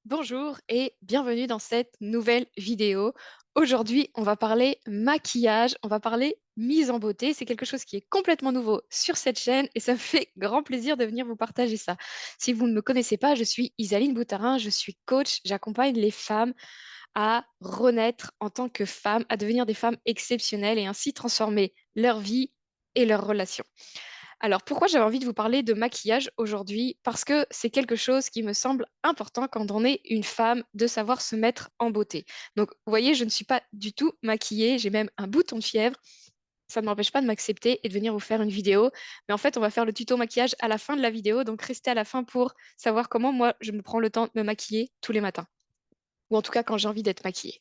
Bonjour et bienvenue dans cette nouvelle vidéo. Aujourd'hui, on va parler maquillage, on va parler mise en beauté. C'est quelque chose qui est complètement nouveau sur cette chaîne et ça me fait grand plaisir de venir vous partager ça. Si vous ne me connaissez pas, je suis Isaline Boutarin, je suis coach, j'accompagne les femmes à renaître en tant que femmes, à devenir des femmes exceptionnelles et ainsi transformer leur vie et leurs relations. Alors, pourquoi j'avais envie de vous parler de maquillage aujourd'hui? Parce que c'est quelque chose qui me semble important quand on est une femme de savoir se mettre en beauté. Donc, vous voyez, je ne suis pas du tout maquillée, j'ai même un bouton de fièvre. Ça ne m'empêche pas de m'accepter et de venir vous faire une vidéo. Mais en fait, on va faire le tuto maquillage à la fin de la vidéo. Donc, restez à la fin pour savoir comment moi, je me prends le temps de me maquiller tous les matins. Ou en tout cas, quand j'ai envie d'être maquillée.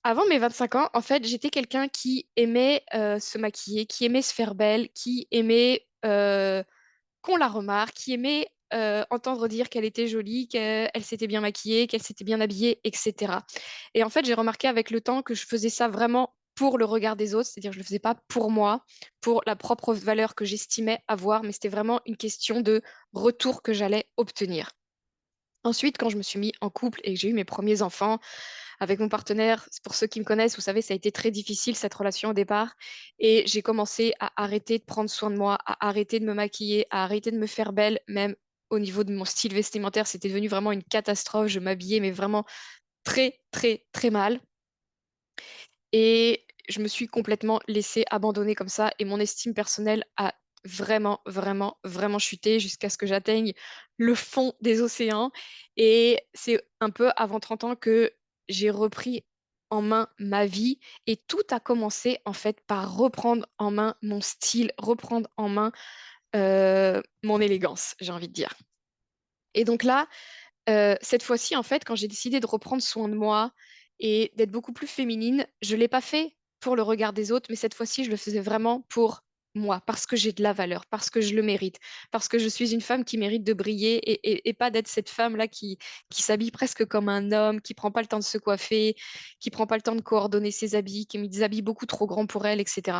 Avant mes 25 ans, en fait, j'étais quelqu'un qui aimait se maquiller, qui aimait se faire belle, qui aimait qu'on la remarque, qui aimait entendre dire qu'elle était jolie, qu'elle s'était bien maquillée, qu'elle s'était bien habillée, etc. Et en fait, j'ai remarqué avec le temps que je faisais ça vraiment pour le regard des autres, c'est-à-dire que je ne le faisais pas pour moi, pour la propre valeur que j'estimais avoir, mais c'était vraiment une question de retour que j'allais obtenir. Ensuite, quand je me suis mis en couple et que j'ai eu mes premiers enfants avec mon partenaire, pour ceux qui me connaissent, vous savez, ça a été très difficile cette relation au départ. Et j'ai commencé à arrêter de prendre soin de moi, à arrêter de me maquiller, à arrêter de me faire belle, même au niveau de mon style vestimentaire, c'était devenu vraiment une catastrophe. Je m'habillais, mais vraiment très, très, très mal. Et je me suis complètement laissée abandonner comme ça. Et mon estime personnelle a vraiment, vraiment, vraiment chuté jusqu'à ce que j'atteigne le fond des océans. Et c'est un peu avant 30 ans que j'ai repris en main ma vie. Et tout a commencé en fait par reprendre en main mon style, reprendre en main mon élégance, j'ai envie de dire. Et donc là, cette fois-ci, en fait, quand j'ai décidé de reprendre soin de moi et d'être beaucoup plus féminine, je ne l'ai pas fait pour le regard des autres, mais cette fois-ci, je le faisais vraiment pour moi, parce que j'ai de la valeur, parce que je le mérite, parce que je suis une femme qui mérite de briller et pas d'être cette femme-là qui s'habille presque comme un homme, qui prend pas le temps de se coiffer, qui prend pas le temps de coordonner ses habits, qui met des habits beaucoup trop grands pour elle, etc.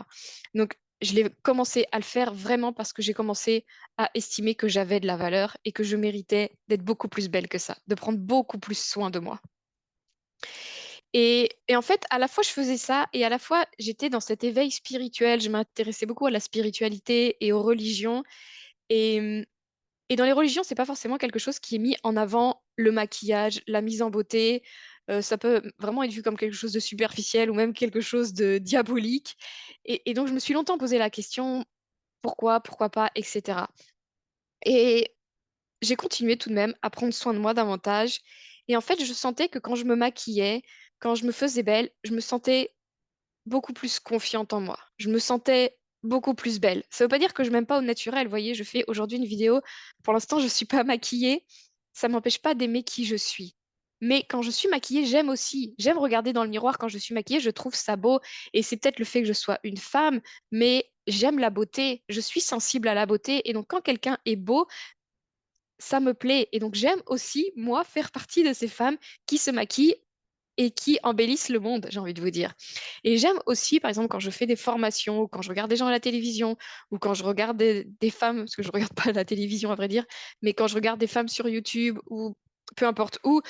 Donc, je l'ai commencé à le faire vraiment parce que j'ai commencé à estimer que j'avais de la valeur et que je méritais d'être beaucoup plus belle que ça, de prendre beaucoup plus soin de moi. Et en fait, à la fois, je faisais ça et à la fois, j'étais dans cet éveil spirituel. Je m'intéressais beaucoup à la spiritualité et aux religions. Et, et dans les religions, c'est pas forcément quelque chose qui est mis en avant, le maquillage, la mise en beauté. Ça peut vraiment être vu comme quelque chose de superficiel ou même quelque chose de diabolique. Et donc, je me suis longtemps posé la question, pourquoi pas, etc. Et j'ai continué tout de même à prendre soin de moi davantage. Et en fait, je sentais que quand je me maquillais, quand je me faisais belle, je me sentais beaucoup plus confiante en moi. Je me sentais beaucoup plus belle. Ça veut pas dire que je m'aime pas au naturel. Vous voyez, je fais aujourd'hui une vidéo. Pour l'instant, je suis pas maquillée. Ça m'empêche pas d'aimer qui je suis. Mais quand je suis maquillée, j'aime aussi. J'aime regarder dans le miroir quand je suis maquillée. Je trouve ça beau. Et c'est peut-être le fait que je sois une femme, mais j'aime la beauté. Je suis sensible à la beauté. Et donc, quand quelqu'un est beau, ça me plaît. Et donc, j'aime aussi, moi, faire partie de ces femmes qui se maquillent et qui embellissent le monde, j'ai envie de vous dire. Et j'aime aussi, par exemple, quand je fais des formations, ou quand je regarde des gens à la télévision, ou quand je regarde des femmes, parce que je regarde pas la télévision à vrai dire, mais quand je regarde des femmes sur YouTube, ou peu importe où,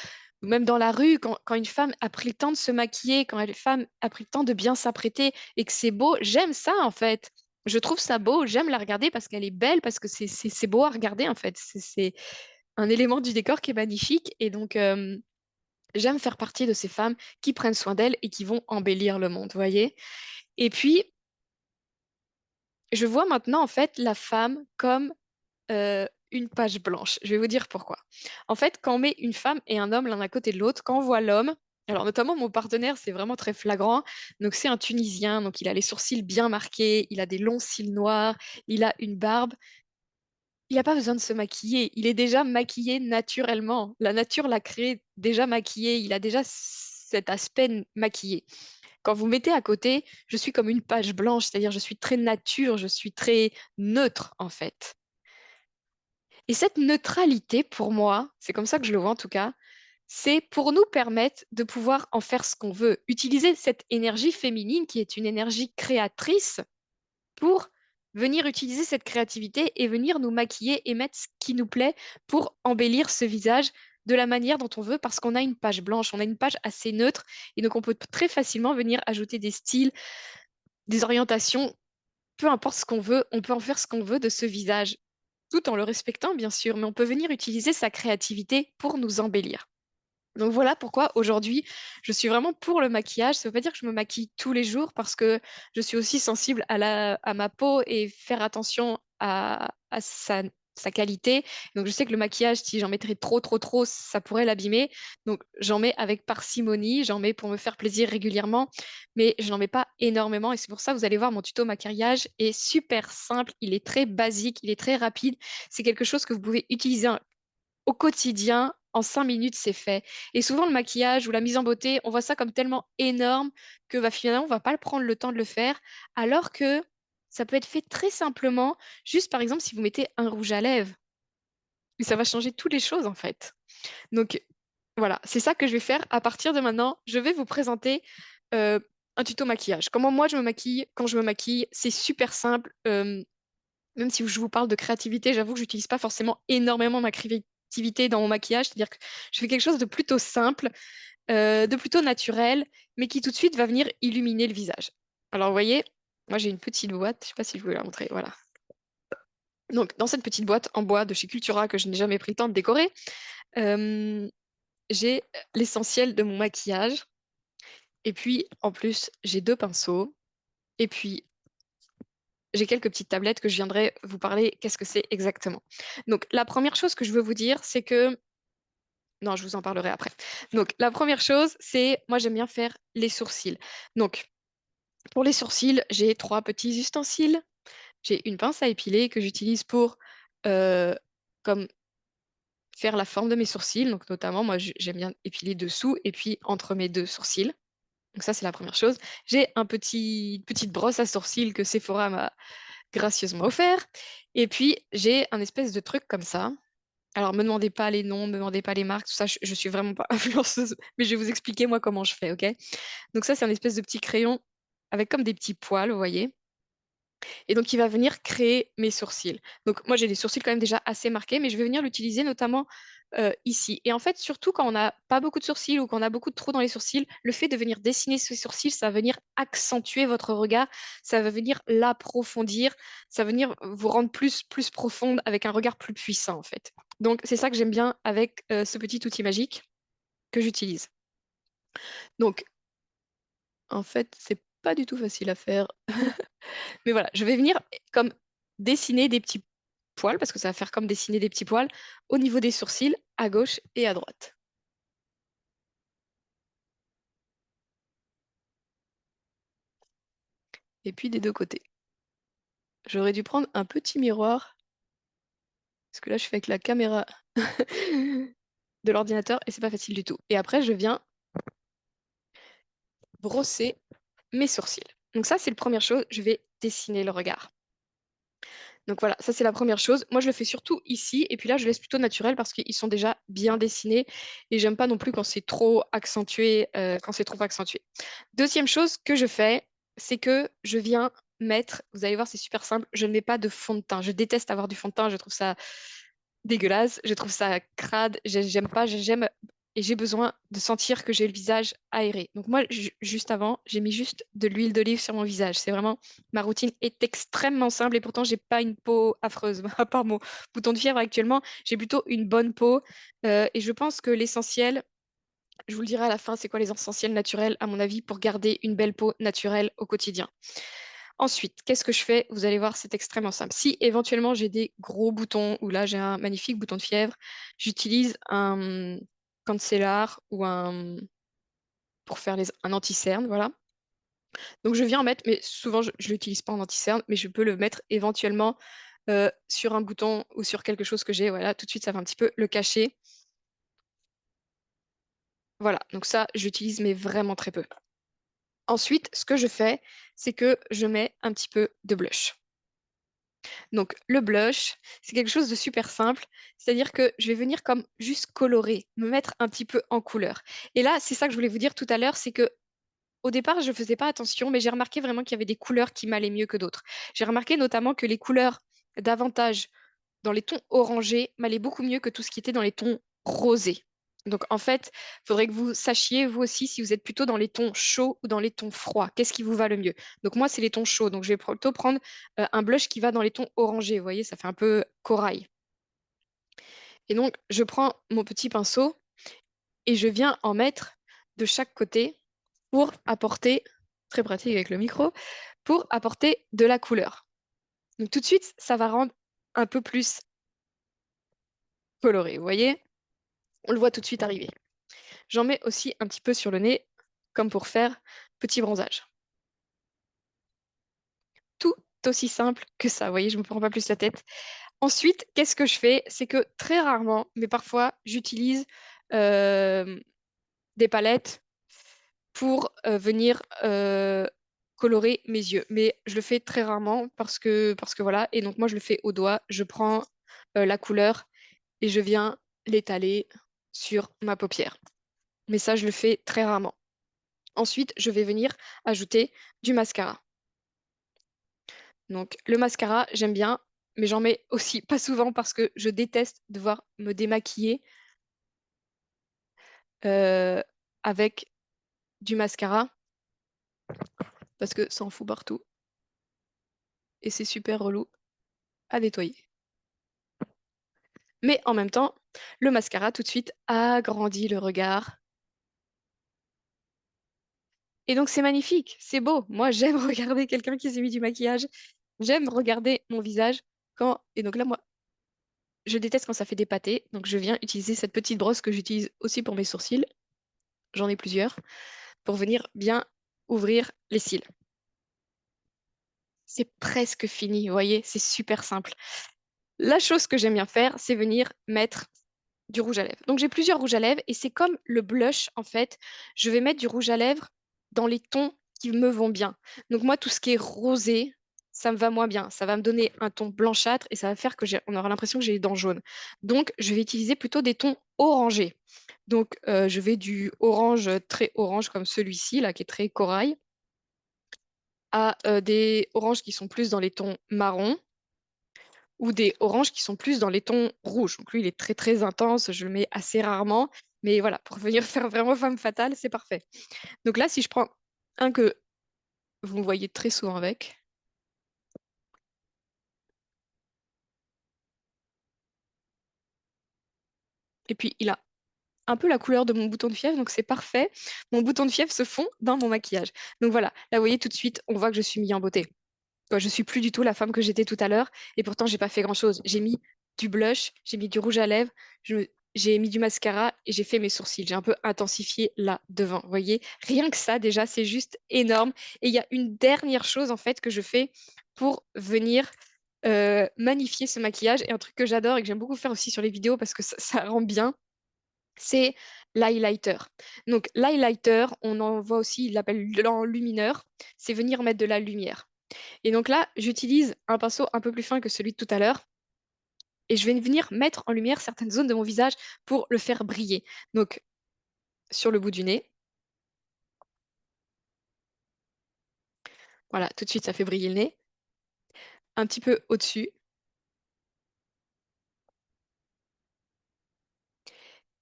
ou même dans la rue, quand une femme a pris le temps de se maquiller, quand une femme a pris le temps de bien s'apprêter et que c'est beau, j'aime ça en fait. Je trouve ça beau, j'aime la regarder parce qu'elle est belle, parce que c'est beau à regarder en fait. C'est un élément du décor qui est magnifique. Et donc, j'aime faire partie de ces femmes qui prennent soin d'elles et qui vont embellir le monde, vous voyez? Et puis, je vois maintenant, en fait, la femme comme une page blanche. Je vais vous dire pourquoi. En fait, quand on met une femme et un homme l'un à côté de l'autre, quand on voit l'homme, alors notamment mon partenaire, c'est vraiment très flagrant. Donc, c'est un Tunisien, donc il a les sourcils bien marqués, il a des longs cils noirs, il a une barbe. Il n'a pas besoin de se maquiller. Il est déjà maquillé naturellement. La nature l'a créé déjà maquillé. Il a déjà cet aspect maquillé. Quand vous mettez à côté, je suis comme une page blanche, c'est-à-dire je suis très nature, je suis très neutre en fait. Et cette neutralité, pour moi, c'est comme ça que je le vois en tout cas, c'est pour nous permettre de pouvoir en faire ce qu'on veut. Utiliser cette énergie féminine qui est une énergie créatrice pour venir utiliser cette créativité et venir nous maquiller et mettre ce qui nous plaît pour embellir ce visage de la manière dont on veut parce qu'on a une page blanche, on a une page assez neutre et donc on peut très facilement venir ajouter des styles, des orientations, peu importe ce qu'on veut, on peut en faire ce qu'on veut de ce visage, tout en le respectant bien sûr, mais on peut venir utiliser sa créativité pour nous embellir. Donc voilà pourquoi aujourd'hui, je suis vraiment pour le maquillage. Ça ne veut pas dire que je me maquille tous les jours parce que je suis aussi sensible à ma peau et faire attention à sa qualité. Donc je sais que le maquillage, si j'en mettrais trop, trop, trop, ça pourrait l'abîmer. Donc j'en mets avec parcimonie, j'en mets pour me faire plaisir régulièrement, mais je n'en mets pas énormément. Et c'est pour ça, vous allez voir, mon tuto maquillage est super simple, il est très basique, il est très rapide. C'est quelque chose que vous pouvez utiliser au quotidien, en 5 minutes, c'est fait. Et souvent, le maquillage ou la mise en beauté, on voit ça comme tellement énorme que bah, finalement, on va pas le prendre le temps de le faire, alors que ça peut être fait très simplement, juste par exemple, si vous mettez un rouge à lèvres, et ça va changer toutes les choses en fait. Donc voilà, c'est ça que je vais faire à partir de maintenant. Je vais vous présenter euh, un tuto maquillage. Comment moi je me maquille quand je me maquille, c'est super simple. Même si je vous parle de créativité, j'avoue que j'utilise pas forcément énormément ma créativité dans mon maquillage, c'est-à-dire que je fais quelque chose de plutôt simple, de plutôt naturel, mais qui tout de suite va venir illuminer le visage. Alors, vous voyez, moi j'ai une petite boîte, je sais pas si je vous la montrer, voilà. Donc, dans cette petite boîte en bois de chez Cultura que je n'ai jamais pris le temps de décorer, euh, j'ai l'essentiel de mon maquillage. Et puis, en plus, j'ai deux pinceaux. Et puis, j'ai quelques petites tablettes que je viendrai vous parler qu'est-ce que c'est exactement. Donc, la première chose que je veux vous dire, c'est que... Non, je vous en parlerai après. Donc, la première chose, c'est... Moi, j'aime bien faire les sourcils. Donc, pour les sourcils, j'ai trois petits ustensiles. J'ai une pince à épiler que j'utilise pour euh, comme faire la forme de mes sourcils. Donc, notamment, moi, j'aime bien épiler dessous et puis entre mes deux sourcils. Donc, ça, c'est la première chose. J'ai petite brosse à sourcils que Sephora m'a gracieusement offert. Et puis, j'ai un espèce de truc comme ça. Alors, me demandez pas les noms, me demandez pas les marques, tout ça, je suis vraiment pas influenceuse, mais je vais vous expliquer moi comment je fais, ok? Donc ça, c'est un espèce de petit crayon avec comme des petits poils, vous voyez? Et donc, il va venir créer mes sourcils. Donc, moi, j'ai des sourcils quand même déjà assez marqués, mais je vais venir l'utiliser notamment ici. Et en fait, surtout quand on n'a pas beaucoup de sourcils ou qu'on a beaucoup de trous dans les sourcils, le fait de venir dessiner ces sourcils, ça va venir accentuer votre regard, ça va venir l'approfondir, ça va venir vous rendre plus profonde avec un regard plus puissant, en fait. Donc, c'est ça que j'aime bien avec ce petit outil magique que j'utilise. Donc, en fait, c'est pas du tout facile à faire. Mais voilà, je vais venir comme dessiner des petits poils, parce que ça va faire comme dessiner des petits poils au niveau des sourcils, à gauche et à droite. Et puis des deux côtés. J'aurais dû prendre un petit miroir, parce que là, je fais avec la caméra de l'ordinateur et c'est pas facile du tout. Et après, je viens brosser mes sourcils. Donc ça, c'est la première chose, je vais dessiner le regard. Donc voilà, ça c'est la première chose. Moi, je le fais surtout ici, et puis là, je laisse plutôt naturel parce qu'ils sont déjà bien dessinés, et j'aime pas non plus quand c'est trop accentué, Deuxième chose que je fais, c'est que je viens mettre, vous allez voir, c'est super simple, je ne mets pas de fond de teint. Je déteste avoir du fond de teint, je trouve ça dégueulasse, je trouve ça crade, j'aime pas, j'aime et j'ai besoin de sentir que j'ai le visage aéré. Donc moi, juste avant, j'ai mis juste de l'huile d'olive sur mon visage. C'est vraiment, ma routine est extrêmement simple et pourtant, j'ai pas une peau affreuse. À part mon bouton de fièvre actuellement, j'ai plutôt une bonne peau. Et je pense que l'essentiel, je vous le dirai à la fin, c'est quoi les essentiels naturels, à mon avis, pour garder une belle peau naturelle au quotidien. Ensuite, qu'est-ce que je fais? Vous allez voir, c'est extrêmement simple. Si éventuellement j'ai des gros boutons, ou là j'ai un magnifique bouton de fièvre, j'utilise un concealer ou pour faire un anti-cerne, voilà. Donc je viens en mettre, mais souvent je ne l'utilise pas en anti-cerne, mais je peux le mettre éventuellement sur un bouton ou sur quelque chose que j'ai. Voilà, tout de suite ça va un petit peu le cacher. Voilà, donc ça j'utilise mais vraiment très peu. Ensuite, ce que je fais, c'est que je mets un petit peu de blush. Donc le blush, c'est quelque chose de super simple, c'est-à-dire que je vais venir comme juste colorer, me mettre un petit peu en couleur. Et là, c'est ça que je voulais vous dire tout à l'heure, c'est que au départ, je ne faisais pas attention, mais j'ai remarqué vraiment qu'il y avait des couleurs qui m'allaient mieux que d'autres. J'ai remarqué notamment que les couleurs davantage dans les tons orangés m'allaient beaucoup mieux que tout ce qui était dans les tons rosés. Donc en fait, il faudrait que vous sachiez, vous aussi, si vous êtes plutôt dans les tons chauds ou dans les tons froids. Qu'est-ce qui vous va le mieux? Donc moi, c'est les tons chauds. Donc je vais plutôt prendre un blush qui va dans les tons orangés. Vous voyez, ça fait un peu corail. Et donc, je prends mon petit pinceau et je viens en mettre de chaque côté pour apporter, très pratique avec le micro, pour apporter de la couleur. Donc tout de suite, ça va rendre un peu plus coloré. Vous voyez? On le voit tout de suite arriver. J'en mets aussi un petit peu sur le nez, comme pour faire petit bronzage. Tout aussi simple que ça, vous voyez, je ne me prends pas plus la tête. Ensuite, qu'est-ce que je fais? C'est que très rarement, mais parfois, j'utilise euh, des palettes pour venir colorer mes yeux. Mais je le fais très rarement parce que voilà. Et donc moi, je le fais au doigt. Je prends la couleur et je viens l'étaler sur ma paupière. Mais ça, je le fais très rarement. Ensuite, je vais venir ajouter du mascara. Donc le mascara, j'aime bien, mais j'en mets aussi pas souvent parce que je déteste devoir me démaquiller euh, avec du mascara parce que ça en fout partout et c'est super relou à nettoyer. Mais en même temps, le mascara tout de suite agrandit le regard. Et donc c'est magnifique, c'est beau. Moi, j'aime regarder quelqu'un qui s'est mis du maquillage. J'aime regarder mon visage quand... Et donc là, moi, je déteste quand ça fait des pâtés. Donc je viens utiliser cette petite brosse que j'utilise aussi pour mes sourcils. J'en ai plusieurs. Pour venir bien ouvrir les cils. C'est presque fini, vous voyez, c'est super simple. La chose que j'aime bien faire, c'est venir mettre du rouge à lèvres. Donc j'ai plusieurs rouges à lèvres et c'est comme le blush en fait. Je vais mettre du rouge à lèvres dans les tons qui me vont bien. Donc moi, tout ce qui est rosé, ça me va moins bien. Ça va me donner un ton blanchâtre et ça va faire que on aura l'impression que j'ai les dents jaunes. Donc je vais utiliser plutôt des tons orangés. Donc je vais du orange très orange comme celui-ci là qui est très corail à des oranges qui sont plus dans les tons marron ou des oranges qui sont plus dans les tons rouges. Donc lui, il est très très intense, je le mets assez rarement, mais voilà, pour venir faire vraiment femme fatale, c'est parfait. Donc là, si je prends un que vous me voyez très souvent avec, et puis il a un peu la couleur de mon bouton de fièvre, donc c'est parfait. Mon bouton de fièvre se fond dans mon maquillage. Donc voilà, là, vous voyez tout de suite, on voit que je suis mis en beauté. Quoi, je suis plus du tout la femme que j'étais tout à l'heure et pourtant j'ai pas fait grand-chose. J'ai mis du blush, j'ai mis du rouge à lèvres, j'ai mis du mascara et j'ai fait mes sourcils. J'ai un peu intensifié là devant. Vous voyez, rien que ça déjà, c'est juste énorme. Et il y a une dernière chose en fait que je fais pour venir magnifier ce maquillage et un truc que j'adore et que j'aime beaucoup faire aussi sur les vidéos parce que ça rend bien, c'est l'highlighter. Donc l'highlighter, on en voit aussi, il l'appelle l'enlumineur, c'est venir mettre de la lumière. Et donc là, j'utilise un pinceau un peu plus fin que celui de tout à l'heure et je vais venir mettre en lumière certaines zones de mon visage pour le faire briller. Donc sur le bout du nez, voilà, tout de suite ça fait briller le nez. Un petit peu au-dessus.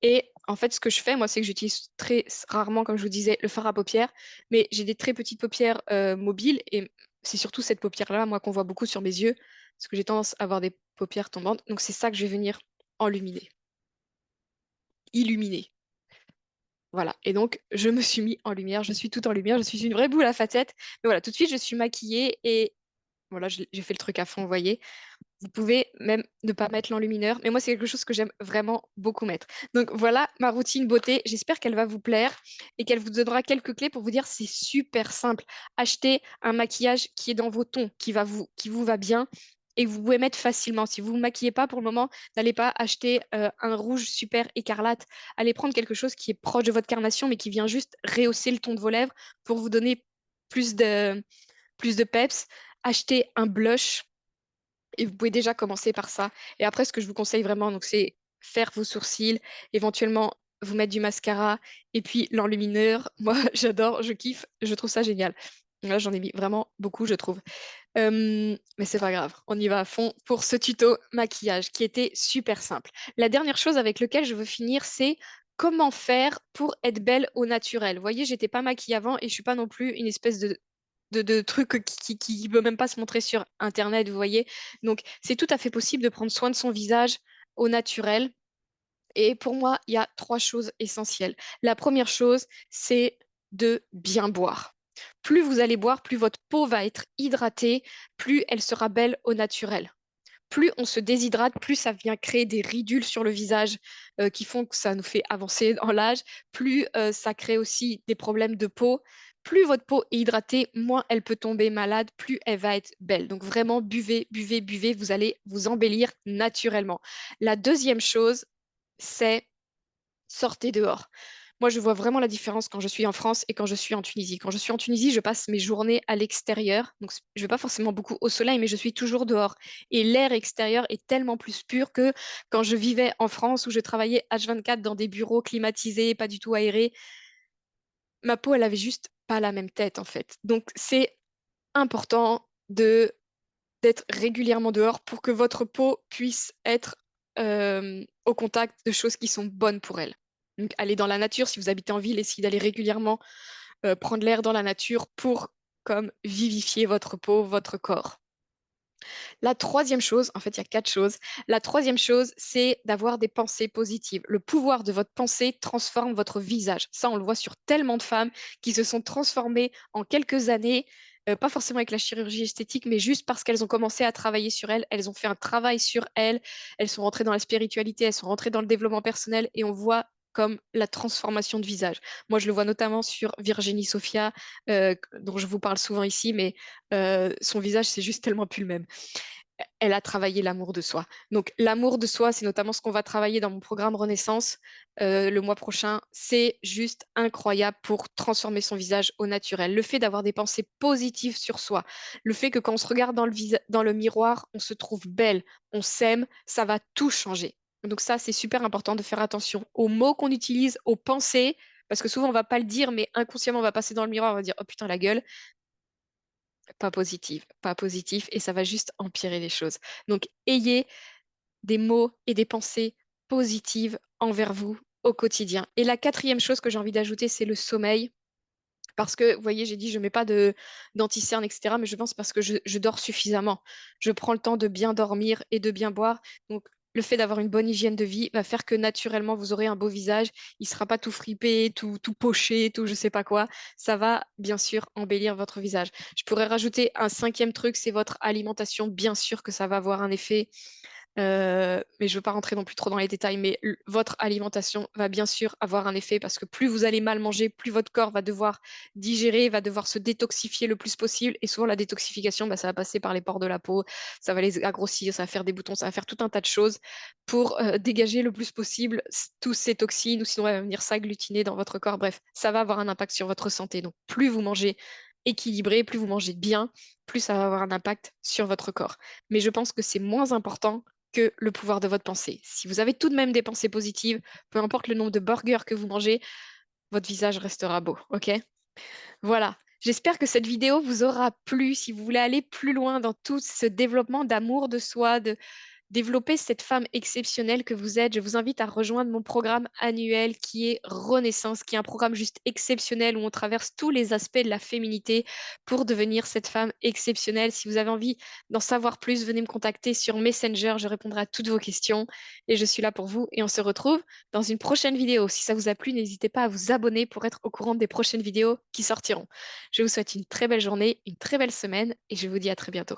Et en fait, ce que je fais, moi, c'est que j'utilise très rarement, comme je vous disais, le fard à paupières, mais j'ai des très petites paupières mobiles et c'est surtout cette paupière-là, moi, qu'on voit beaucoup sur mes yeux, parce que j'ai tendance à avoir des paupières tombantes. Donc c'est ça que je vais venir enluminer, illuminer. Voilà, et donc je me suis mis en lumière, je suis toute en lumière, je suis une vraie boule à facettes. Mais voilà, tout de suite je suis maquillée et voilà, j'ai fait le truc à fond, vous voyez. Vous pouvez même ne pas mettre l'enlumineur, mais moi c'est quelque chose que j'aime vraiment beaucoup mettre. Donc voilà ma routine beauté, j'espère qu'elle va vous plaire et qu'elle vous donnera quelques clés pour vous dire c'est super simple. Achetez un maquillage qui est dans vos tons, qui vous va bien et que vous pouvez mettre facilement. Si vous ne vous maquillez pas pour le moment, n'allez pas acheter un rouge super écarlate. Allez prendre quelque chose qui est proche de votre carnation mais qui vient juste rehausser le ton de vos lèvres pour vous donner plus de, plus de peps. Achetez un blush et vous pouvez déjà commencer par ça. Et après, ce que je vous conseille vraiment, donc, c'est faire vos sourcils, éventuellement vous mettre du mascara et puis l'enlumineur. Moi, j'adore, je kiffe, je trouve ça génial. Là, j'en ai mis vraiment beaucoup, je trouve. Mais c'est pas grave, on y va à fond pour ce tuto maquillage qui était super simple. La dernière chose avec lequel je veux finir, c'est comment faire pour être belle au naturel? Vous voyez, j'étais pas maquillée avant et je suis pas non plus une espèce de truc qui veut même pas se montrer sur internet, vous voyez? Donc c'est tout à fait possible de prendre soin de son visage au naturel et pour moi, il y a 3 choses essentielles. La première chose, c'est de bien boire. Plus vous allez boire, plus votre peau va être hydratée, plus elle sera belle au naturel. Plus on se déshydrate, plus ça vient créer des ridules sur le visage, qui font que ça nous fait avancer dans l'âge, plus, ça crée aussi des problèmes de peau. Plus votre peau est hydratée, moins elle peut tomber malade, plus elle va être belle. Donc vraiment buvez, buvez, buvez, vous allez vous embellir naturellement. La deuxième chose, c'est sortez dehors. Moi, je vois vraiment la différence quand je suis en France et quand je suis en Tunisie. Quand je suis en Tunisie, je passe mes journées à l'extérieur. Donc, je ne vais pas forcément beaucoup au soleil, mais je suis toujours dehors. Et l'air extérieur est tellement plus pur que quand je vivais en France où je travaillais H24 dans des bureaux climatisés, pas du tout aérés. Ma peau, elle avait juste pas la même tête, en fait. Donc, c'est important d'être régulièrement dehors pour que votre peau puisse être au contact de choses qui sont bonnes pour elle. Donc, aller dans la nature, si vous habitez en ville, essayez d'aller régulièrement prendre l'air dans la nature pour comme vivifier votre peau, votre corps. La troisième chose, en fait, il y a 4 choses. La troisième chose, c'est d'avoir des pensées positives. Le pouvoir de votre pensée transforme votre visage. Ça, on le voit sur tellement de femmes qui se sont transformées en quelques années, pas forcément avec la chirurgie esthétique, mais juste parce qu'elles ont commencé à travailler sur elles. Elles ont fait un travail sur elles. Elles sont rentrées dans la spiritualité, elles sont rentrées dans le développement personnel et on voit comme la transformation de visage. Moi, je le vois notamment sur Virginie Sophia, dont je vous parle souvent ici, mais son visage, c'est juste tellement plus le même. Elle a travaillé l'amour de soi. Donc l'amour de soi, c'est notamment ce qu'on va travailler dans mon programme Renaissance le mois prochain. C'est juste incroyable pour transformer son visage au naturel. Le fait d'avoir des pensées positives sur soi, le fait que quand on se regarde dans le miroir, on se trouve belle, on s'aime, ça va tout changer. Donc ça, c'est super important de faire attention aux mots qu'on utilise, aux pensées, parce que souvent on va pas le dire, mais inconsciemment on va passer dans le miroir, on va dire oh putain la gueule. Pas positive, pas positif, et ça va juste empirer les choses. Donc, ayez des mots et des pensées positives envers vous au quotidien. Et la quatrième chose que j'ai envie d'ajouter, c'est le sommeil. Parce que, vous voyez, j'ai dit, je mets pas d'anti-cerne, etc. Mais je pense parce que je dors suffisamment. Je prends le temps de bien dormir et de bien boire. Donc, le fait d'avoir une bonne hygiène de vie va faire que naturellement, vous aurez un beau visage. Il sera pas tout fripé, tout poché, tout je sais pas quoi. Ça va, bien sûr, embellir votre visage. Je pourrais rajouter un cinquième truc, c'est votre alimentation. Bien sûr que ça va avoir un effet mais je ne veux pas rentrer non plus trop dans les détails, mais votre alimentation va bien sûr avoir un effet parce que plus vous allez mal manger, plus votre corps va devoir digérer, va devoir se détoxifier le plus possible. Et souvent, la détoxification, bah, ça va passer par les pores de la peau, ça va les grossir, ça va faire des boutons, ça va faire tout un tas de choses pour dégager le plus possible tous ces toxines ou sinon, elle va venir s'agglutiner dans votre corps. Bref, ça va avoir un impact sur votre santé. Donc, plus vous mangez équilibré, plus vous mangez bien, plus ça va avoir un impact sur votre corps. Mais je pense que c'est moins important que le pouvoir de votre pensée. Si vous avez tout de même des pensées positives, peu importe le nombre de burgers que vous mangez, votre visage restera beau, ok? Voilà. J'espère que cette vidéo vous aura plu. Si vous voulez aller plus loin dans tout ce développement d'amour de soi, de développer cette femme exceptionnelle que vous êtes, je vous invite à rejoindre mon programme annuel qui est Renaissance, qui est un programme juste exceptionnel où on traverse tous les aspects de la féminité pour devenir cette femme exceptionnelle. Si vous avez envie d'en savoir plus, venez me contacter sur Messenger, je répondrai à toutes vos questions et je suis là pour vous et on se retrouve dans une prochaine vidéo. Si ça vous a plu, n'hésitez pas à vous abonner pour être au courant des prochaines vidéos qui sortiront. Je vous souhaite une très belle journée, une très belle semaine et je vous dis à très bientôt.